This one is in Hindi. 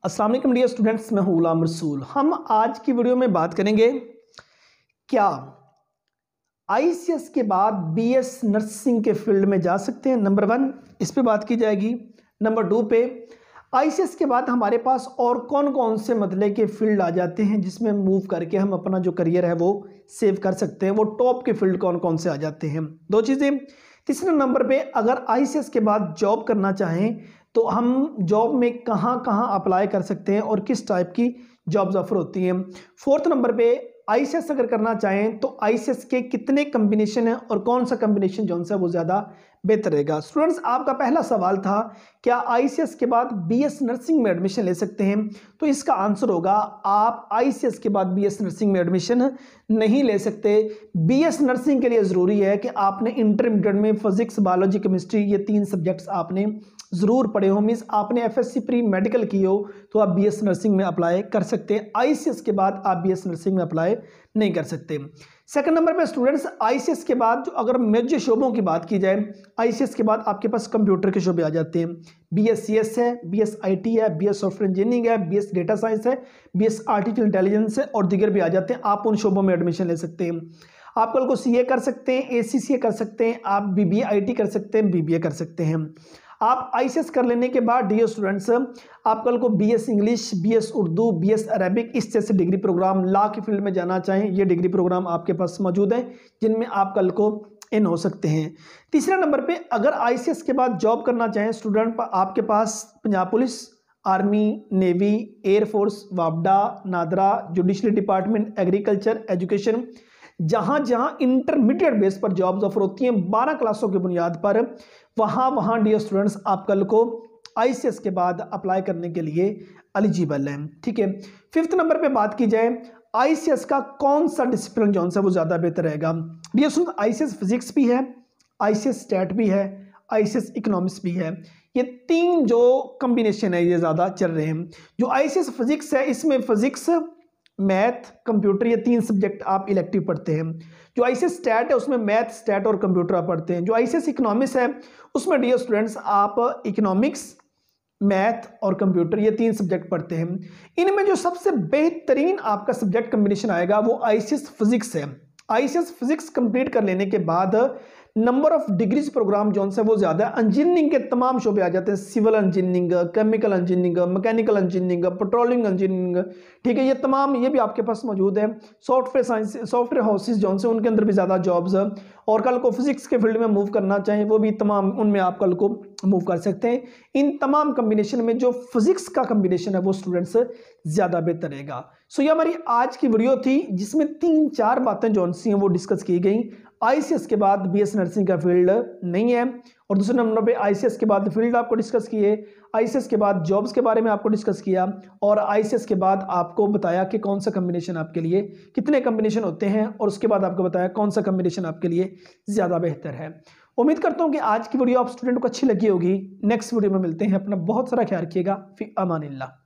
अस्सलाम वालेकुम डियर स्टूडेंट्स, मैं हूं गुलाम रसूल। हम आज की वीडियो में बात करेंगे क्या आईसीएस के बाद बीएस नर्सिंग के फील्ड में जा सकते हैं। नंबर 1 इस पे बात की जाएगी। नंबर 2 पे आईसीएस के बाद हमारे पास और कौन कौन से मतलब के फील्ड आ जाते हैं जिसमें मूव करके हम अपना जो करियर है वो सेव कर सकते हैं, वो टॉप के फील्ड कौन कौन से आ जाते हैं, दो चीज़ें। तीसरे नंबर पे अगर आईसीएस के बाद जॉब करना चाहें तो हम जॉब में कहाँ कहाँ अप्लाई कर सकते हैं और किस टाइप की जॉब्स ऑफर होती हैं। फोर्थ नंबर पे आईसीएस अगर करना चाहें तो आईसीएस के कितने कम्बिनेशन हैं और कौन सा कम्बिनेशन जो है वो ज़्यादा बेहतर रहेगा। स्टूडेंट्स, आपका पहला सवाल था क्या आईसीएस के बाद बीएस नर्सिंग में एडमिशन ले सकते हैं, तो इसका आंसर होगा आप आईसीएस के बाद बीएस नर्सिंग में एडमिशन नहीं ले सकते। बीएस नर्सिंग के लिए ज़रूरी है कि आपने इंटरमीडिएट में फिजिक्स, बायोलॉजी, केमिस्ट्री ये 3 सब्जेक्ट्स आपने ज़रूर पढ़े हो, मीन्स आपने एफएससी प्री मेडिकल की हो तो आप बीएस नर्सिंग में अप्लाई कर सकते हैं। आईसीएस के बाद आप बीएस नर्सिंग में अप्लाई नहीं कर सकते। सेकंड नंबर पे स्टूडेंट्स, आईसीएस के बाद जो अगर मेजर शोबों की बात की जाए, आईसीएस के बाद आपके पास कंप्यूटर के शोबे आ जाते हैं। बीएससीएस है, बीएस आईटी है, बीएस सॉफ्टवेयर इंजीनियरिंग है, बीएस डेटा साइंस है, बीएस आर्टिफिशियल इंटेलिजेंस है और दीगर भी आ जाते हैं। आप उन शोबों में एडमिशन ले सकते हैं। आप कल को सीए कर सकते हैं, एसीसीए कर सकते हैं, आप बीबीए आईटी कर सकते हैं, बीबीए कर सकते हैं। आप आईसीएस कर लेने के बाद डियर स्टूडेंट्स आप कल को BS English, BS Urdu, BS Arabic इस जैसे डिग्री प्रोग्राम लॉ की फील्ड में जाना चाहें, ये डिग्री प्रोग्राम आपके पास मौजूद हैं जिनमें आप कल को इन हो सकते हैं। तीसरा नंबर पे अगर आईसीएस के बाद जॉब करना चाहें स्टूडेंट, आपके पास Punjab police, army, navy, air force, वापडा, NADRA, judiciary department, agriculture, education, जहां जहां इंटरमीडिएट बेस पर जॉब्स ऑफर होती हैं 12 क्लासों की बुनियाद पर, वहां डियर स्टूडेंट्स आप कल को आईसीएस के बाद अप्लाई करने के लिए एलिजिबल हैं। ठीक है। फिफ्थ नंबर पे बात की जाए आईसीएस का कौन सा डिसिप्लिन जो है वो ज़्यादा बेहतर रहेगा। डियर स्टूडेंट्स, आईसीएस फिजिक्स भी है, आईसीएस स्टैट भी है, आईसीएस इकोनॉमिक्स भी है। ये 3 जो कम्बिनेशन है ये ज़्यादा चल रहे हैं। जो आईसीएस फिजिक्स है इसमें फिजिक्स, मैथ, कंप्यूटर ये 3 सब्जेक्ट आप इलेक्टिव पढ़ते हैं। जो आईसीएस स्टैट है उसमें मैथ, स्टैट और कंप्यूटर आप पढ़ते हैं। जो आईसीएस इकोनॉमिक्स है उसमें डियर स्टूडेंट्स आप इकोनॉमिक्स, मैथ और कंप्यूटर ये 3 सब्जेक्ट पढ़ते हैं। इनमें जो सबसे बेहतरीन आपका सब्जेक्ट कम्बिनेशन आएगा वो आईसीएस फिजिक्स है। आईसीएस फिजिक्स कंप्लीट कर लेने के बाद नंबर ऑफ डिग्रीज प्रोग्राम जो है वो ज़्यादा है। इंजीनियरिंग के तमाम शोबे आ जाते हैं, civil engineering, chemical engineering, mechanical engineering, petroleum engineering. ठीक है, ये तमाम ये भी आपके पास मौजूद है। सॉफ्टवेयर साइंस, सॉफ्टवेयर हाउसेज जो हैं उनके अंदर भी ज़्यादा जॉब्स है। और कल को फिजिक्स के फील्ड में मूव करना चाहें वो भी तमाम उनमें आप कल को मूव कर सकते हैं। इन तमाम कम्बिनेशन में जो फिजिक्स का कम्बिनेशन है वो स्टूडेंट्स ज़्यादा बेहतर रहेगा। सो ये हमारी आज की वीडियो थी जिसमें 3-4 बातें जो सी हैं वो डिस्कस की गई। आईसीएस के बाद बीएस नर्सिंग का फील्ड नहीं है, और दूसरे नंबर पे आईसीएस के बाद फील्ड आपको डिस्कस किए, आईसीएस के बाद जॉब्स के बारे में आपको डिस्कस किया, और आईसीएस के बाद आपको बताया कि कौन सा कम्बिनेशन आपके लिए, कितने कम्बिनेशन होते हैं, और उसके बाद आपको बताया कौन सा कम्बिनेशन आपके लिए ज़्यादा बेहतर है। उम्मीद करता हूँ कि आज की वीडियो आप स्टूडेंट को अच्छी लगी होगी। नेक्स्ट वीडियो में मिलते हैं। अपना बहुत सारा ख्याल रखिएगा। फी अमानिल्लाह।